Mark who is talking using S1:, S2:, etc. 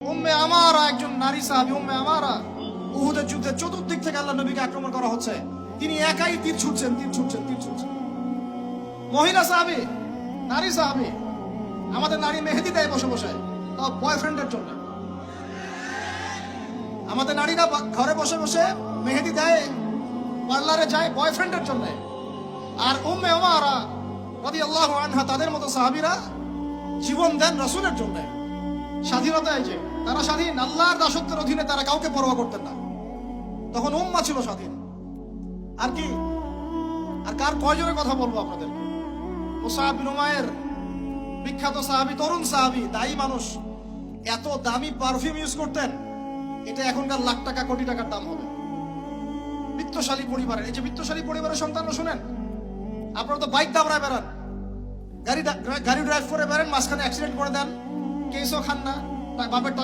S1: উম্মে আমারা একজন নারী সাহাবী, উম্মে আমারা উহুদের যুদ্ধে চতুর্দিক থেকে আল্লাহ নবীকে আক্রমণ করা হচ্ছে, তিনি একাই তীর ছুটছেন। মহিলা সাহাবী, নারী সাহাবী, আমাদের নারী মেহেদি দেয় বসে বসে, তাও বয়ফ্রেন্ডের জন্য। আমাদের নারীরা ঘরে বসে বসে মেহেদি দেয়, পার্লারে যায় বয়ফ্রেন্ডের জন্য। আর উম্মে আমারা রাদিয়াল্লাহু আনহা, তাদের মতো সাহাবীরা জীবন দেন রাসূলের জন্য। স্বাধীনতা, এই যে তারা স্বাধীন, আল্লাহর দাসত্বের অধীনে তারা কাউকে পরোয়া করতেন না। তখন উম্মাহ ছিল স্বাধীন। আর কি, আর কার কয়জনের কথা বলবো আপনাদেরকে? মুসআব বিন উমাইর, বিখ্যাত সাহাবী, তরুণ সাহাবী, দায়ী মানুষ, এত দামি পারফিউম ইউজ করতেন, এটা এখনকার লাখ টাকা কোটি টাকার দাম হবে। বিত্তশালী পরিবারের, এই যে বিত্তশালী পরিবারের সন্তানরা শুনেন, আপনারা তো বাইক দাবড়ায় বেড়ান, গাড়ি ড্রাইভ করে বেড়ান, মাঝখানে অ্যাক্সিডেন্ট করে দেন, কেসও খান না, বাপের টাকা